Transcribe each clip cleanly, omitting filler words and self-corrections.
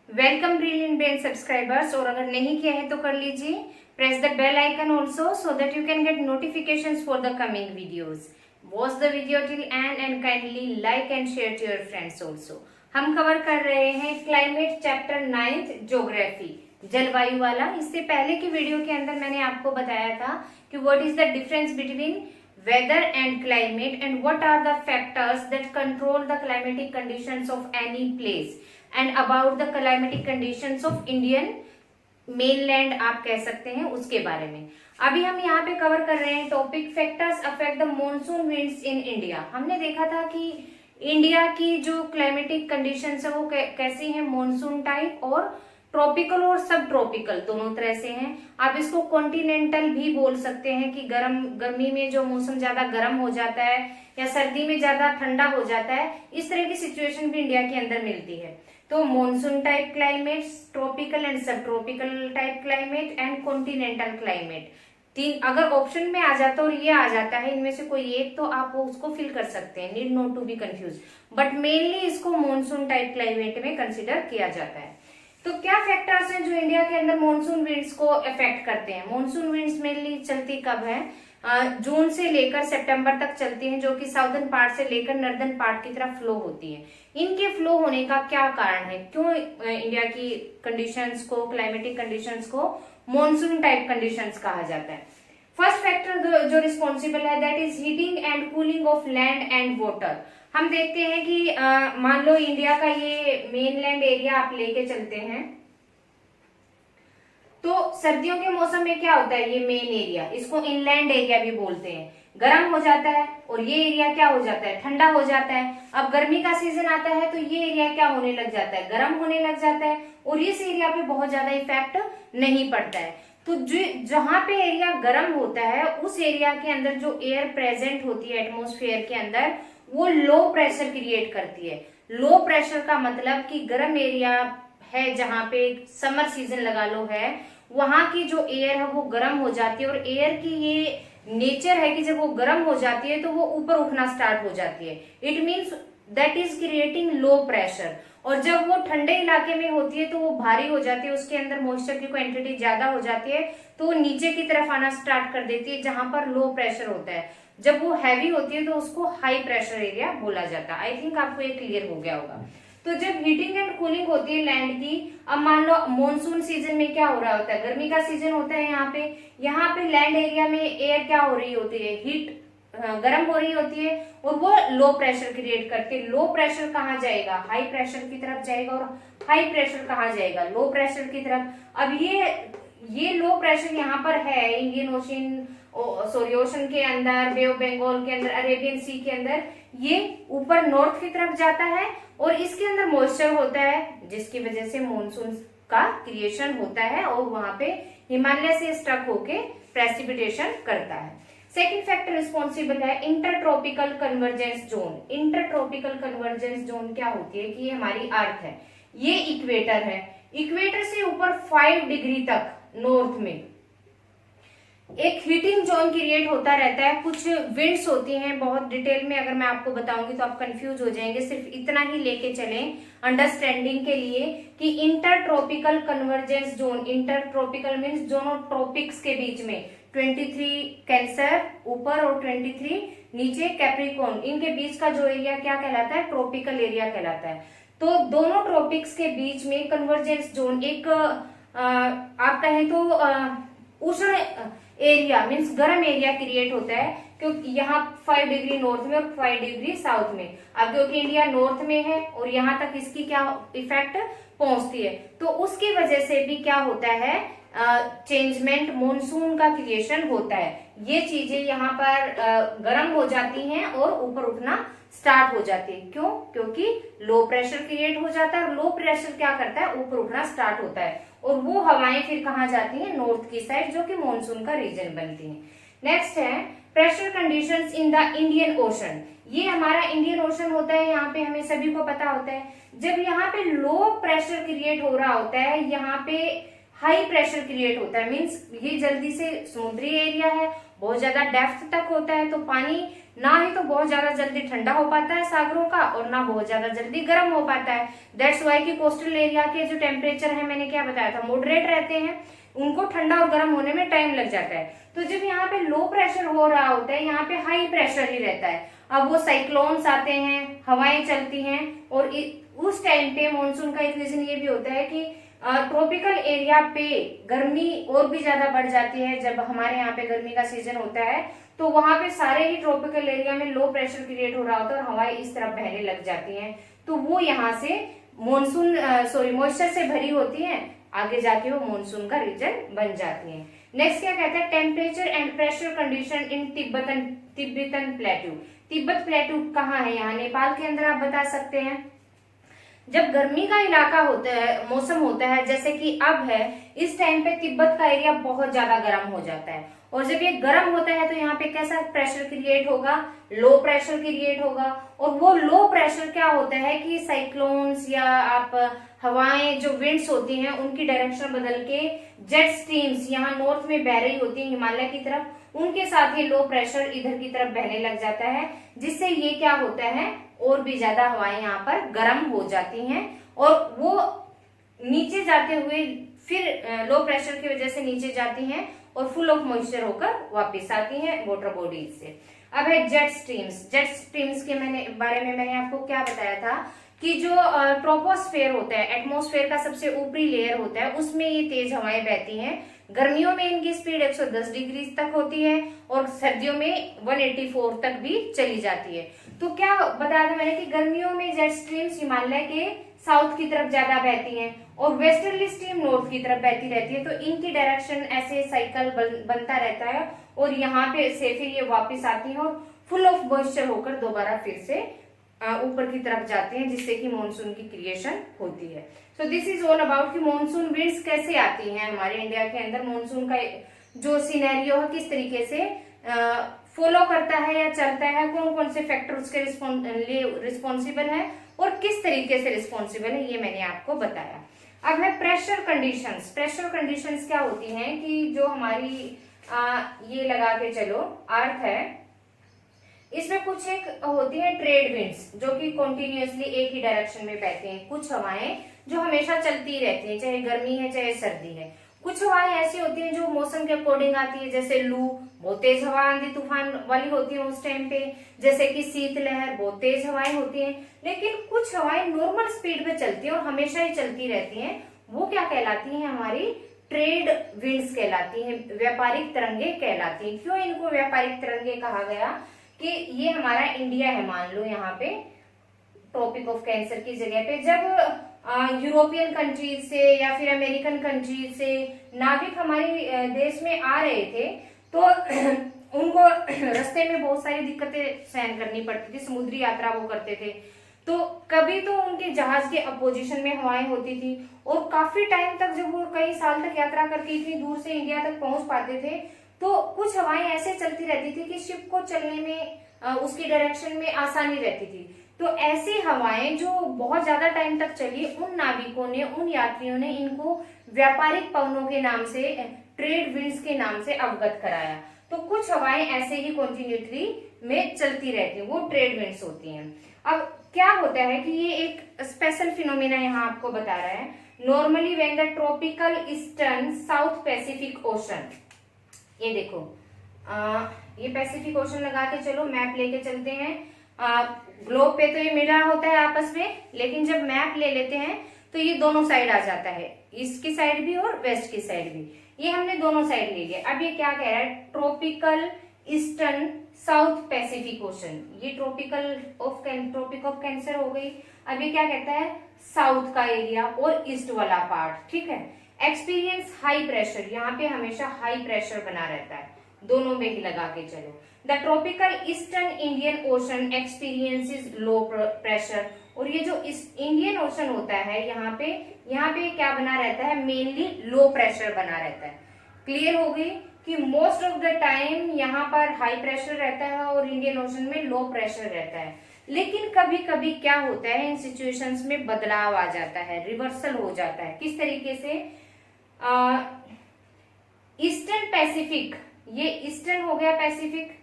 Welcome brilliant brain subscribers. और अगर नहीं किया है तो कर लीजिए। Press the bell icon also so that you can get notifications for the coming videos. Watch the video till end kindly like and share to your friends also. हम cover कर रहे हैं क्लाइमेट चैप्टर 9th ज्योग्राफी, जलवायु वाला। इससे पहले की video के अंदर मैंने आपको बताया था कि what is the difference between weather and climate and what are the factors that control the climatic conditions of any place and about the climatic conditions of Indian mainland आप कह सकते हैं उसके बारे में। अभी हम यहाँ पे कवर कर रहे हैं topic factors affect the monsoon winds in India. हमने देखा था कि इंडिया की जो क्लाइमेटिक कंडीशंस है वो कैसी है, मॉनसून टाइप और ट्रॉपिकल और सब ट्रॉपिकल दोनों तरह से हैं। आप इसको कॉन्टिनेंटल भी बोल सकते हैं कि गर्मी में जो मौसम ज्यादा गर्म हो जाता है या सर्दी में ज्यादा ठंडा हो जाता है, इस तरह की सिचुएशन भी इंडिया के अंदर मिलती है। तो monsoon type climate, tropical and subtropical type climate and continental climate, तीन अगर ऑप्शन में आ जाता और ये आ जाता है इनमें से कोई एक, तो आप उसको फिल कर सकते हैं, need not to be confuse. But mainly इसको मॉनसून टाइप क्लाइमेट में कंसिडर किया जाता है। तो क्या फैक्टर्स हैं जो इंडिया के अंदर मॉनसून विंड्स को इफेक्ट करते हैं? मॉनसून विंड्स मेनली चलती कब है? जून से लेकर सितंबर तक चलती हैं, जो कि साउदर्न पार्ट से लेकर नॉर्दर्न पार्ट की तरफ फ्लो होती है। इनके फ्लो होने का क्या कारण है? क्यों इंडिया की कंडीशंस को, क्लाइमेटिक कंडीशंस को मॉनसून टाइप कंडीशंस कहा जाता है? फर्स्ट फैक्टर जो रिस्पॉन्सिबल है that is heating and cooling of land and water. हम देखते हैं कि मान लो इंडिया का ये मेनलैंड एरिया आप लेके चलते हैं, तो सर्दियों के मौसम में क्या होता है, ये मेन एरिया, इसको इनलैंड एरिया भी बोलते हैं, गर्म हो जाता है और ये एरिया क्या हो जाता है, ठंडा हो जाता है। अब गर्मी का सीजन आता है तो ये एरिया क्या होने लग जाता है, गर्म होने लग जाता है और इस एरिया पे बहुत ज्यादा इफेक्ट नहीं पड़ता है। तो जहां पे एरिया गर्म होता है उस एरिया के अंदर जो एयर प्रेजेंट होती है एटमोस्फेयर के अंदर, वो लो प्रेशर क्रिएट करती है। लो प्रेशर का मतलब कि गर्म एरिया है जहां पे समर सीजन लगा लो है, वहां की जो एयर है वो गर्म हो जाती है और एयर की ये नेचर है कि जब वो गर्म हो जाती है तो वो ऊपर उठना स्टार्ट हो जाती है। It means that is creating low pressure. और जब वो ठंडे इलाके में होती है तो वो भारी हो जाती है, उसके अंदर मॉइस्चर की क्वांटिटी ज्यादा हो जाती है, तो वो नीचे की तरफ आना स्टार्ट कर देती है जहां पर लो प्रेशर होता है। जब वो हैवी होती है तो उसको हाई प्रेशर एरिया बोला जाता है। आई थिंक आपको ये क्लियर हो गया होगा। तो जब हीटिंग एंड कूलिंग होती है लैंड की, अब मान लो मॉनसून सीजन में क्या हो रहा होता है, गर्मी का सीजन होता है, यहाँ पे लैंड एरिया में एयर क्या हो रही होती है, हीट गर्म हो रही होती है और वो लो प्रेशर क्रिएट करती है। लो प्रेशर कहाँ जाएगा, हाई प्रेशर की तरफ जाएगा, और हाई प्रेशर कहाँ जाएगा, लो प्रेशर की तरफ। अब ये लो प्रेशर यहाँ पर है इंडियन ओशन, सॉरी ओशन के अंदर, बे ऑफ बंगाल के अंदर, अरेबियन सी के अंदर, ये ऊपर नॉर्थ की तरफ जाता है और इसके अंदर मॉइस्चर होता है जिसकी वजह से मॉनसून का क्रिएशन होता है और वहां पे हिमालय से स्ट्रक होके प्रेसिपिटेशन करता है। सेकेंड फैक्टर रिस्पॉन्सिबल है intertropical convergence zone. Intertropical convergence zone क्या होती है कि ये हमारी अर्थ है, ये इक्वेटर है, इक्वेटर से ऊपर 5 डिग्री तक नॉर्थ में एक हीटिंग जोन क्रिएट होता रहता है। कुछ विंड्स होती हैं, बहुत डिटेल में अगर मैं आपको बताऊंगी तो आप कंफ्यूज हो जाएंगे, सिर्फ इतना ही लेके चलें अंडरस्टैंडिंग के लिए कि inter tropical convergence zone, inter tropical means दोनों ट्रॉपिक्स के बीच में 23 कैंसर ऊपर और 23 नीचे कैप्रिकॉर्न, इनके बीच का जो एरिया क्या कहलाता है, ट्रॉपिकल एरिया कहलाता है। तो दोनों ट्रॉपिक्स के बीच में कन्वर्जेंस जोन एक आप कहें तो उष्ण एरिया मीन्स गर्म एरिया क्रिएट होता है, क्योंकि यहाँ 5 डिग्री नॉर्थ में और 5 डिग्री साउथ में। अब क्योंकि इंडिया नॉर्थ में है और यहाँ तक इसकी क्या इफेक्ट पहुंचती है, तो उसकी वजह से भी क्या होता है, चेंजमेंट, मॉनसून का क्रिएशन होता है। ये चीजें यहाँ पर गर्म हो जाती हैं और ऊपर उठना स्टार्ट हो जाती है। क्यों? क्योंकि लो प्रेशर क्रिएट हो जाता है और लो प्रेशर क्या करता है, ऊपर उठना स्टार्ट होता है और वो हवाएं फिर कहाँ जाती हैं, नॉर्थ की साइड, जो कि मॉनसून का रीजन बनती हैं। नेक्स्ट है pressure conditions in the Indian ocean. ये हमारा इंडियन ओशन होता है, यहाँ पे हमें सभी को पता होता है। जब यहाँ पे लो प्रेशर क्रिएट हो रहा होता है, यहाँ पे हाई प्रेशर क्रिएट होता है, मीन्स ये जल्दी से समुद्री एरिया है, बहुत ज्यादा डेप्थ तक होता है, तो पानी ना ही तो बहुत ज्यादा जल्दी ठंडा हो पाता है सागरों का और ना बहुत ज्यादा जल्दी गर्म हो पाता है। दैट्स वाई कि कोस्टल एरिया के जो टेम्परेचर है, मैंने क्या बताया था, मॉडरेट रहते हैं, उनको ठंडा और गर्म होने में टाइम लग जाता है। तो जब यहाँ पे लो प्रेशर हो रहा होता है, यहाँ पे हाई प्रेशर ही रहता है। अब वो साइक्लोन्स आते हैं, हवाएं चलती हैं, और उस टाइम पे मानसून का एक रीजन ये भी होता है कि ट्रॉपिकल एरिया पे गर्मी और भी ज्यादा बढ़ जाती है। जब हमारे यहाँ पे गर्मी का सीजन होता है तो वहां पे सारे ही ट्रॉपिकल एरिया में लो प्रेशर क्रिएट हो रहा होता है और हवाएं इस तरफ बहने लग जाती हैं, तो वो यहाँ से मॉनसून मॉइस्चर से भरी होती है, आगे जाके वो मॉनसून का रीजन बन जाती है। नेक्स्ट क्या कहता है, temperature and pressure condition in Tibetan plateau. Tibet plateau कहाँ है, यहाँ नेपाल के अंदर, आप बता सकते हैं। जब गर्मी का इलाका होता है, मौसम होता है जैसे कि अब है, इस टाइम पे तिब्बत का एरिया बहुत ज्यादा गर्म हो जाता है, और जब ये गर्म होता है तो यहाँ पे कैसा प्रेशर क्रिएट होगा, लो प्रेशर क्रिएट होगा। और वो लो प्रेशर क्या होता है कि साइक्लोन्स या आप हवाएं जो विंड्स होती हैं उनकी डायरेक्शन बदल के जेट स्ट्रीम्स यहाँ नॉर्थ में बह रही होती है हिमालय की तरफ, उनके साथ ये लो प्रेशर इधर की तरफ बहने लग जाता है, जिससे ये क्या होता है, और भी ज्यादा हवाएं यहाँ पर गर्म हो जाती हैं, और वो नीचे जाते हुए फिर लो प्रेशर की वजह से नीचे जाती हैं और फुल ऑफ मॉइस्चर होकर वापस आती हैं वाटर बॉडीज से। अब है जेट स्ट्रीम्स। जेट स्ट्रीम्स के बारे में मैंने आपको क्या बताया था कि जो ट्रोपोस्फेयर होता है, एटमॉस्फेयर का सबसे ऊपरी लेयर होता है, उसमें ये तेज हवाएं बहती हैं। गर्मियों में इनकी स्पीड 110 डिग्री तक होती है और सर्दियों में 184 तक भी चली जाती है। तो क्या बताया था मैंने कि गर्मियों में जेट स्ट्रीम्स हिमालय के साउथ की तरफ ज्यादा बहती हैं और वेस्टर्ली स्ट्रीम नॉर्थ की तरफ बहती रहती है, तो इनकी डायरेक्शन ऐसे साइकिल बनता रहता है और यहाँ पे से फिर ये वापस आती हैं और फुल ऑफ मॉइस्चर होकर दोबारा फिर से ऊपर की तरफ जाते हैं, जिससे कि मॉनसून की क्रिएशन होती है। So this is all about कि मॉनसून विंड्स कैसे आती हैं हमारे इंडिया के अंदर, मॉनसून का जो सिनेरियो है किस तरीके से फॉलो करता है या चलता है, कौन कौन से फैक्टर उसके रिस्पॉन्सिबल है और किस तरीके से रिस्पॉन्सिबल है, ये मैंने आपको बताया। अब है प्रेशर कंडीशंस। प्रेशर कंडीशंस क्या होती हैं कि जो हमारी ये लगा के चलो अर्थ है, इसमें कुछ एक होती है ट्रेड विंड्स जो कि कॉन्टिन्यूअसली एक ही डायरेक्शन में बहते हैं, कुछ हवाएं जो हमेशा चलती रहती हैं, चाहे गर्मी है चाहे सर्दी है। कुछ हवाएं ऐसी होती हैं जो मौसम के अकॉर्डिंग आती है, जैसे लू बहुत तेज हवा आंधी तूफान वाली होती है उस टाइम पे, जैसे कि शीतलहर बहुत तेज हवाएं होती हैं। लेकिन कुछ हवाएं नॉर्मल स्पीड पे चलती हैं और हमेशा ही चलती रहती हैं, वो क्या कहलाती हैं, हमारी ट्रेड विंड्स कहलाती हैं, व्यापारिक तरंगे कहलाती हैं। क्यों इनको व्यापारिक तरंगे कहा गया कि ये हमारा इंडिया है, मान लो यहाँ पे ट्रॉपिक ऑफ कैंसर की जगह पे, जब यूरोपियन कंट्रीज से या फिर अमेरिकन कंट्रीज से नाविक हमारे देश में आ रहे थे तो उनको रास्ते में बहुत सारी दिक्कतें सहन करनी पड़ती थी, समुद्री यात्रा वो करते थे, तो कभी तो उनके जहाज के अपोजिशन में हवाएं होती थी और काफी टाइम तक जब वो कई साल तक यात्रा करके इतनी दूर से इंडिया तक पहुंच पाते थे तो कुछ हवाएं ऐसे चलती रहती थी कि शिप को चलने में उसकी डायरेक्शन में आसानी रहती थी। तो ऐसी हवाएं जो बहुत ज्यादा टाइम तक चली, उन नाविकों ने, उन यात्रियों ने इनको व्यापारिक पवनों के नाम से, ट्रेड विंड्स के नाम से अवगत कराया। तो कुछ हवाएं ऐसे ही कॉन्टिन्यूटी में चलती रहती हैं, वो ट्रेड विंड्स होती हैं। अब क्या होता है कि ये एक स्पेशल फिनोमेना यहाँ आपको बता रहा है। Normally when the tropical eastern south Pacific ocean, ये देखो ये पैसिफिक ओशन लगा के चलो, मैप लेके चलते हैं। ग्लोब पे तो ये मिला होता है आपस में, लेकिन जब मैप ले लेते हैं तो ये दोनों साइड आ जाता है, ईस्ट की साइड भी और वेस्ट की साइड भी, ये हमने दोनों साइड ले लिया। अब ये क्या कह रहा है, tropical eastern south Pacific ocean, ये ट्रॉपिक ऑफ कैंसर हो गई। अब ये क्या कहता है, साउथ का एरिया और ईस्ट वाला पार्ट, ठीक है। एक्सपीरियंस हाई प्रेशर, यहाँ पे हमेशा हाई प्रेशर बना रहता है, दोनों में ही लगा के चलो। The tropical eastern Indian ocean experiences low pressure, और ये जो इंडियन ओशन होता है यहाँ पे क्या बना रहता है, मेनली लो प्रेशर बना रहता है। क्लियर हो गई कि मोस्ट ऑफ द टाइम यहाँ पर हाई प्रेशर रहता है और इंडियन ओशन में लो प्रेशर रहता है। लेकिन कभी कभी क्या होता है, इन सिचुएशंस में बदलाव आ जाता है, रिवर्सल हो जाता है। किस तरीके से, ईस्टर्न पैसिफिक, ये ईस्टर्न हो गया Pacific,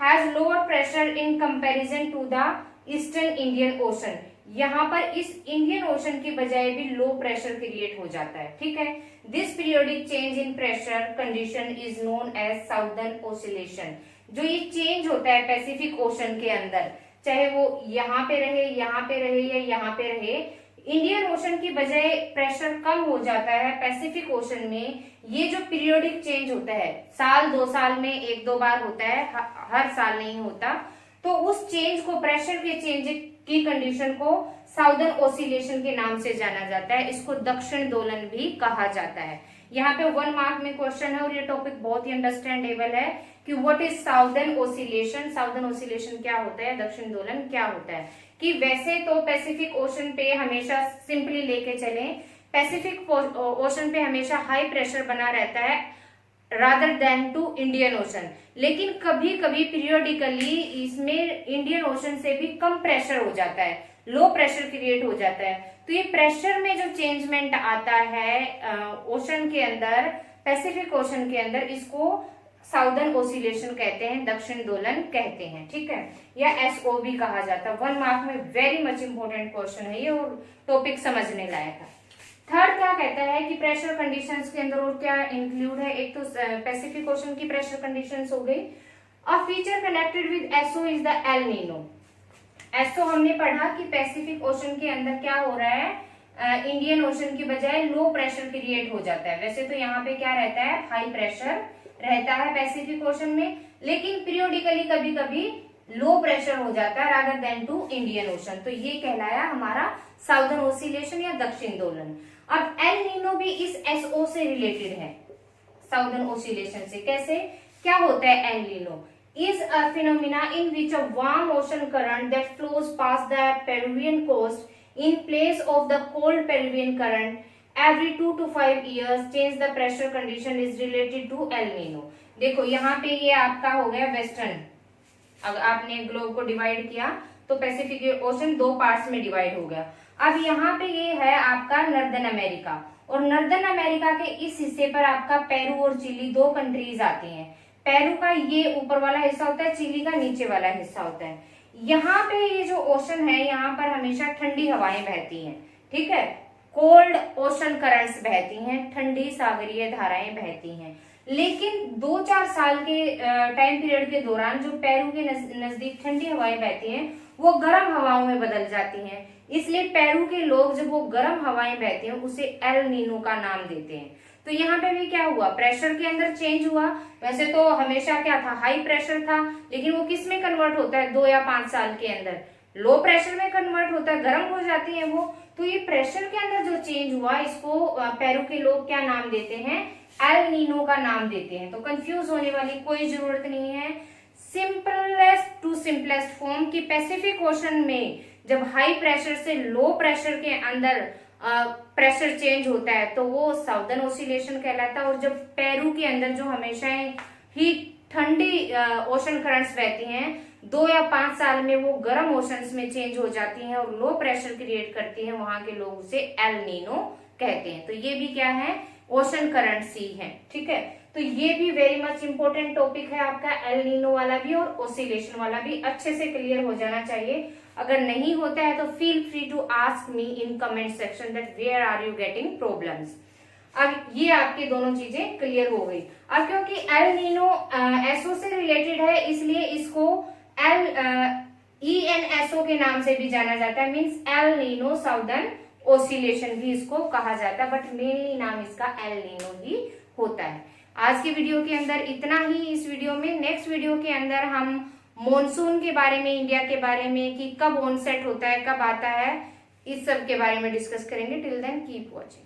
has lower pressure in comparison to the eastern Indian Ocean. यहाँ पर इस इंडियन ओशन की बजाय भी लो प्रेशर क्रिएट हो जाता है, ठीक है। This periodic change in pressure condition is known as southern oscillation. जो ये चेंज होता है पैसिफिक ओशन के अंदर, चाहे वो यहाँ पे रहे, यहाँ पे रहे या यहाँ पे रहे, इंडियन ओशन की बजाय प्रेशर कम हो जाता है पैसिफिक ओशन में। ये जो पीरियोडिक चेंज होता है, साल 2 साल में 1-2 बार होता है, हर साल नहीं होता, तो उस चेंज को, प्रेशर के चेंज की कंडीशन को साउदर्न ओसिलेशन के नाम से जाना जाता है। इसको दक्षिण दोलन भी कहा जाता है। यहाँ पे 1 मार्क में क्वेश्चन है और ये टॉपिक बहुत ही अंडरस्टैंडेबल है कि what is southern oscillation. Southern oscillation क्या होता है, दक्षिण दोलन क्या होता है। कि वैसे तो पैसिफिक ओशन पे हमेशा, सिंपली लेके चलें, पैसिफिक ओशन पे हमेशा हाई प्रेशर बना रहता है rather than to Indian Ocean, लेकिन कभी कभी पीरियोडिकली इसमें इंडियन ओशन से भी कम प्रेशर हो जाता है, लो प्रेशर क्रिएट हो जाता है। तो ये प्रेशर में जो चेंजमेंट आता है ओशन के अंदर, पैसिफिक ओशन के अंदर, इसको साउदर्न ओसिलेशन कहते हैं, दक्षिण दोलन कहते हैं, ठीक है, या एसओ भी कहा जाता है। 1 मार्क में वेरी मच इंपॉर्टेंट क्वेश्चन है ये और टॉपिक समझने लायक है। थर्ड क्या कहता है कि प्रेशर कंडीशंस के अंदर और क्या इंक्लूड है। एक तो पैसिफिक ओशन की प्रेशर कंडीशंस हो गई। A feature connected with SO is the El Nino. SO हमने पढ़ा कि पैसिफिक ओशन के अंदर क्या हो रहा है, इंडियन ओशन की बजाय लो प्रेशर क्रिएट हो जाता है। वैसे तो यहाँ पे क्या रहता है, हाई प्रेशर रहता है पैसिफिक ओशन में, लेकिन पीरियोडिकली कभी कभी लो प्रेशर हो जाता है rather than to Indian Ocean. तो ये कहलाया हमारा साउदर्न ओसिलेशन या दक्षिण दोलन। अब एल नीनो भी इस एसओ से रिलेटेड है, साउदर्न ओसिलेशन से। कैसे, क्या होता है El Nino? Is a phenomena in which a warm ocean current that flows past the Peruvian coast in place of the cold Peruvian current every 2 to 5 years change the pressure condition is related to El Nino। देखो यहाँ पे ये आपका हो गया western, अगर आपने globe को डिवाइड किया तो पैसिफिक ओशन 2 पार्ट्स में डिवाइड हो गया। अब यहाँ पे ये है आपका नॉर्दर्न अमेरिका, और नॉर्दर्न अमेरिका के इस हिस्से पर आपका पेरू और चिली 2 कंट्रीज आती हैं। पेरू का ये ऊपर वाला हिस्सा होता है, चिली का नीचे वाला हिस्सा होता है। यहाँ पे ये जो ओशन है, यहाँ पर हमेशा ठंडी हवाएं बहती हैं, ठीक है, कोल्ड ओशन करंट्स बहती हैं, ठंडी सागरीय धाराएं बहती हैं। लेकिन 2-4 साल के टाइम पीरियड के दौरान जो पेरू के नजदीक ठंडी हवाएं बहती हैं वो गर्म हवाओं में बदल जाती हैं। इसलिए पेरू के लोग जब वो गर्म हवाएं बहती हैं उसे एल नीनो का नाम देते हैं। तो यहाँ पे भी क्या हुआ, प्रेशर के अंदर चेंज हुआ। वैसे तो हमेशा क्या था, हाई प्रेशर था, लेकिन वो किस में कन्वर्ट होता है 2 या 5 साल के अंदर, लो प्रेशर में कन्वर्ट होता है, गर्म हो जाती है वो। तो ये प्रेशर के अंदर जो चेंज हुआ, इसको पेरू के लोग क्या नाम देते हैं, एल नीनो का नाम देते हैं। तो कंफ्यूज होने वाली कोई जरूरत नहीं है। सिंपलेस्ट टू सिंपलेस्ट फॉर्म की पैसिफिक ओशन में जब हाई प्रेशर से लो प्रेशर के अंदर प्रेशर चेंज होता है तो वो साउदर्न ओसिलेशन कहलाता है। और जब पेरू के अंदर जो हमेशा ही ठंडी ओशन करंट्स बहती हैं, 2 या 5 साल में वो गर्म ओशंस में चेंज हो जाती हैं और लो प्रेशर क्रिएट करती हैं, वहां के लोग उसे एल नीनो कहते हैं। तो ये भी क्या है, ओशन करंट सी है, ठीक है। तो ये भी वेरी मच इंपॉर्टेंट टॉपिक है आपका, एल नीनो वाला भी और ओसिलेशन वाला भी अच्छे से क्लियर हो जाना चाहिए। अगर नहीं होता है तो feel free to ask me in comment section that where are you getting problems. अब ये आपकी दोनों चीजें क्लियर हो गई। अब क्योंकि एल नीनो एसओ से रिलेटेड है, इसलिए इसको ENSO के नाम से भी जाना जाता है, means El Nino southern oscillation भी इसको कहा जाता है, बट मेनली नाम इसका एल नीनो ही होता है। आज के वीडियो के अंदर इतना ही। इस वीडियो में, नेक्स्ट वीडियो के अंदर हम मॉनसून के बारे में, इंडिया के बारे में, कि कब ऑनसेट होता है, कब आता है, इस सब के बारे में डिस्कस करेंगे। Till then keep watching.